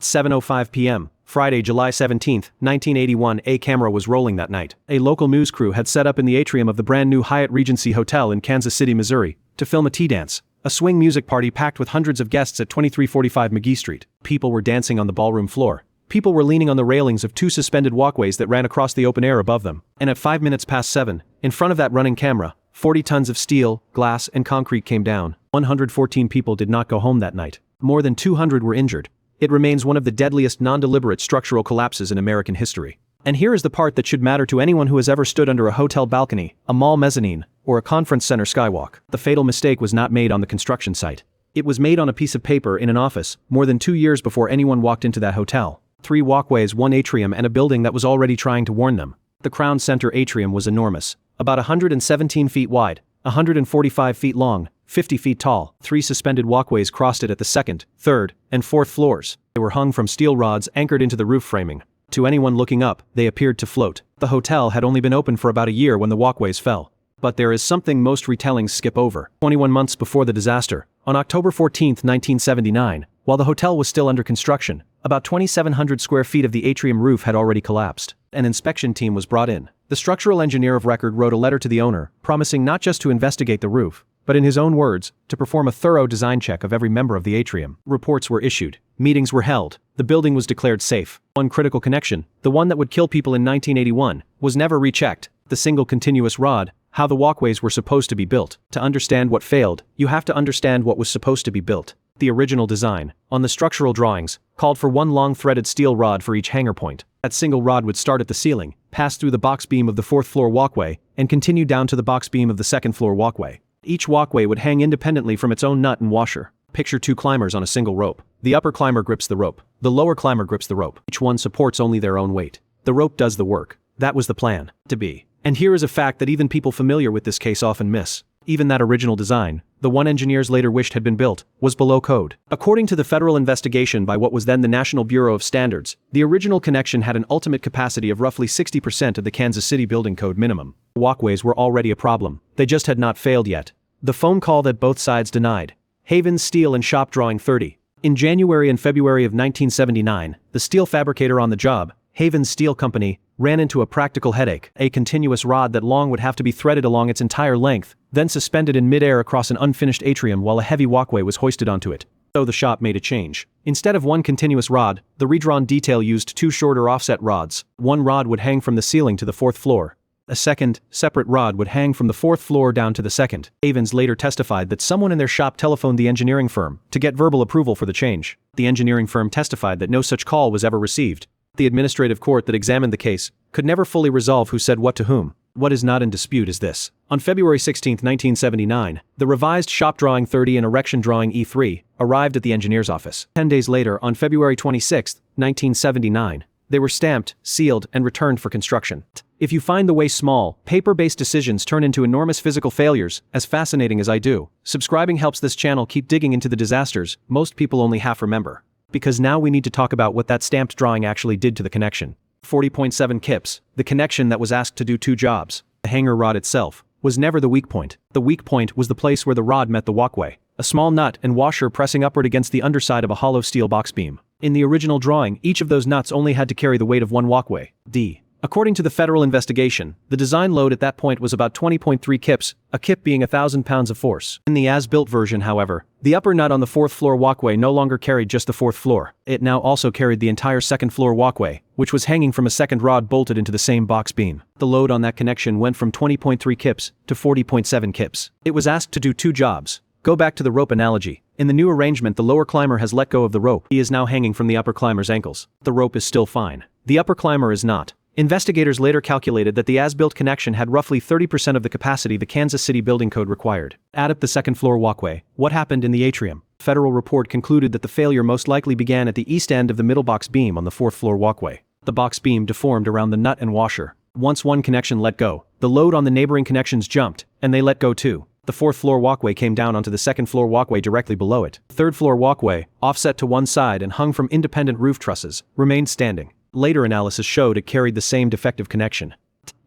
7:05 p.m., Friday, July 17, 1981, a camera was rolling that night. A local news crew had set up in the atrium of the brand new Hyatt Regency Hotel in Kansas City, Missouri, to film a tea dance, a swing music party packed with hundreds of guests at 2345 McGee Street. People were dancing on the ballroom floor. People were leaning on the railings of two suspended walkways that ran across the open air above them. And at 5 minutes past 7, in front of that running camera, 40 tons of steel, glass, and concrete came down. 114 people did not go home that night. More than 200 were injured. It remains one of the deadliest non-deliberate structural collapses in American history. And here is the part that should matter to anyone who has ever stood under a hotel balcony, a mall mezzanine, or a conference center skywalk. The fatal mistake was not made on the construction site. It was made on a piece of paper in an office, more than 2 years before anyone walked into that hotel. 3 walkways, 1 atrium, and a building that was already trying to warn them. The Crown Center atrium was enormous, about 117 feet wide, 145 feet long, 50 feet tall. 3 suspended walkways crossed it at the 2nd, 3rd, and 4th floors. They were hung from steel rods anchored into the roof framing. To anyone looking up, they appeared to float. The hotel had only been open for about a year when the walkways fell. But there is something most retellings skip over. 21 months before the disaster, on October 14, 1979, while the hotel was still under construction, about 2,700 square feet of the atrium roof had already collapsed. An inspection team was brought in. The structural engineer of record wrote a letter to the owner, promising not just to investigate the roof, but in his own words, to perform a thorough design check of every member of the atrium. Reports were issued. Meetings were held. The building was declared safe. One critical connection, the one that would kill people in 1981, was never rechecked. The single continuous rod, how the walkways were supposed to be built. To understand what failed, you have to understand what was supposed to be built. The original design, on the structural drawings, called for 1 long threaded steel rod for each hanger point. That single rod would start at the ceiling, pass through the box beam of the 4th floor walkway, and continue down to the box beam of the 2nd floor walkway. Each walkway would hang independently from its own nut and washer. Picture 2 climbers on a single rope. The upper climber grips the rope. The lower climber grips the rope. Each one supports only their own weight. The rope does the work. That was the plan to be. And here is a fact that even people familiar with this case often miss. Even that original design, the one engineers later wished had been built, was below code. According to the federal investigation by what was then the National Bureau of Standards, the original connection had an ultimate capacity of roughly 60% of the Kansas City Building Code minimum. Walkways were already a problem. They just had not failed yet. The phone call that both sides denied. Havens Steel and Shop Drawing 30. In January and February of 1979, the steel fabricator on the job, Havens Steel Company, ran into a practical headache. A continuous rod that long would have to be threaded along its entire length, then suspended in midair across an unfinished atrium while a heavy walkway was hoisted onto it. So the shop made a change. Instead of 1 continuous rod, the redrawn detail used 2 shorter offset rods. 1 rod would hang from the ceiling to the 4th floor. A second, separate rod would hang from the 4th floor down to the 2nd. Havens later testified that someone in their shop telephoned the engineering firm to get verbal approval for the change. The engineering firm testified that no such call was ever received. The administrative court that examined the case could never fully resolve who said what to whom. What is not in dispute is this. On February 16, 1979, the revised Shop Drawing 30 and Erection Drawing E3 arrived at the engineer's office. 10 days later, on February 26, 1979, they were stamped, sealed, and returned for construction. If you find the way small, paper-based decisions turn into enormous physical failures, as fascinating as I do, subscribing helps this channel keep digging into the disasters most people only half remember. Because now we need to talk about what that stamped drawing actually did to the connection. 40.7 kips, the connection that was asked to do 2 jobs. The hanger rod itself was never the weak point. The weak point was the place where the rod met the walkway, a small nut and washer pressing upward against the underside of a hollow steel box beam. In the original drawing, each of those nuts only had to carry the weight of 1 walkway. According to the federal investigation, the design load at that point was about 20.3 kips, a kip being 1,000 pounds of force. In the as-built version, however, the upper nut on the 4th floor walkway no longer carried just the 4th floor. It now also carried the entire 2nd floor walkway, which was hanging from a 2nd rod bolted into the same box beam. The load on that connection went from 20.3 kips to 40.7 kips. It was asked to do 2 jobs. Go back to the rope analogy. In the new arrangement, the lower climber has let go of the rope. He is now hanging from the upper climber's ankles. The rope is still fine. The upper climber is not. Investigators later calculated that the as-built connection had roughly 30% of the capacity the Kansas City Building Code required. Add up the 2nd floor walkway. What happened in the atrium? Federal report concluded that the failure most likely began at the east end of the middle box beam on the 4th floor walkway. The box beam deformed around the nut and washer. Once one connection let go, the load on the neighboring connections jumped, and they let go too. The 4th floor walkway came down onto the 2nd floor walkway directly below it. The 3rd floor walkway, offset to one side and hung from independent roof trusses, remained standing. Later analysis showed it carried the same defective connection.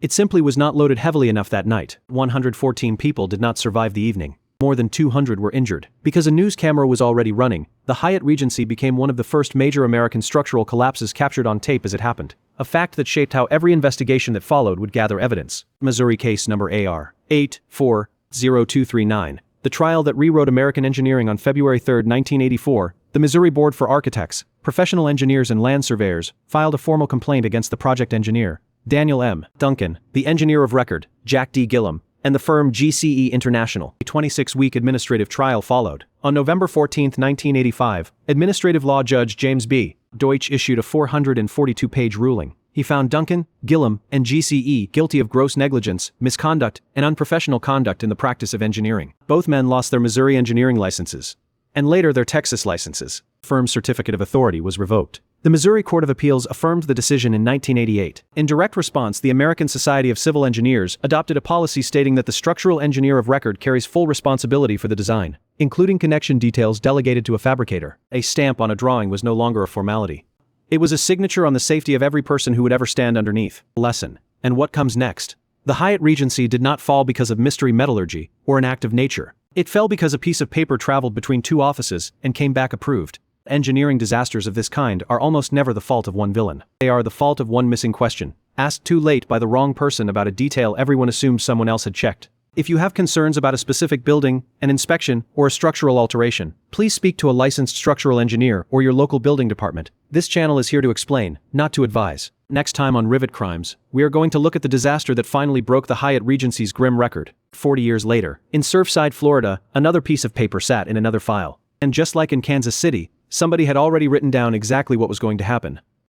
It simply was not loaded heavily enough that night. 114 people did not survive the evening. More than 200 were injured. Because a news camera was already running, the Hyatt Regency became one of the first major American structural collapses captured on tape as it happened. A fact that shaped how every investigation that followed would gather evidence. Missouri case number AR 840239. The trial that rewrote American engineering on February 3, 1984, the Missouri Board for Architects, Professional Engineers and Land Surveyors filed a formal complaint against the project engineer, Daniel M. Duncan, the engineer of record, Jack D. Gillum, and the firm GCE International. A 26-week administrative trial followed. On November 14, 1985, Administrative Law Judge James B. Deutsch issued a 442-page ruling. He found Duncan, Gillum, and GCE guilty of gross negligence, misconduct, and unprofessional conduct in the practice of engineering. Both men lost their Missouri engineering licenses, and later their Texas licenses. The firm's certificate of authority was revoked. The Missouri Court of Appeals affirmed the decision in 1988. In direct response, the American Society of Civil Engineers adopted a policy stating that the structural engineer of record carries full responsibility for the design, including connection details delegated to a fabricator. A stamp on a drawing was no longer a formality. It was a signature on the safety of every person who would ever stand underneath. Lesson. And what comes next? The Hyatt Regency did not fall because of mystery metallurgy or an act of nature. It fell because a piece of paper traveled between two offices and came back approved. Engineering disasters of this kind are almost never the fault of one villain. They are the fault of one missing question, asked too late by the wrong person about a detail everyone assumed someone else had checked. If you have concerns about a specific building, an inspection, or a structural alteration, please speak to a licensed structural engineer or your local building department. This channel is here to explain, not to advise. Next time on Rivet Crimes, we are going to look at the disaster that finally broke the Hyatt Regency's grim record. 40 years later, in Surfside, Florida, another piece of paper sat in another file. And just like in Kansas City, somebody had already written down exactly what was going to happen.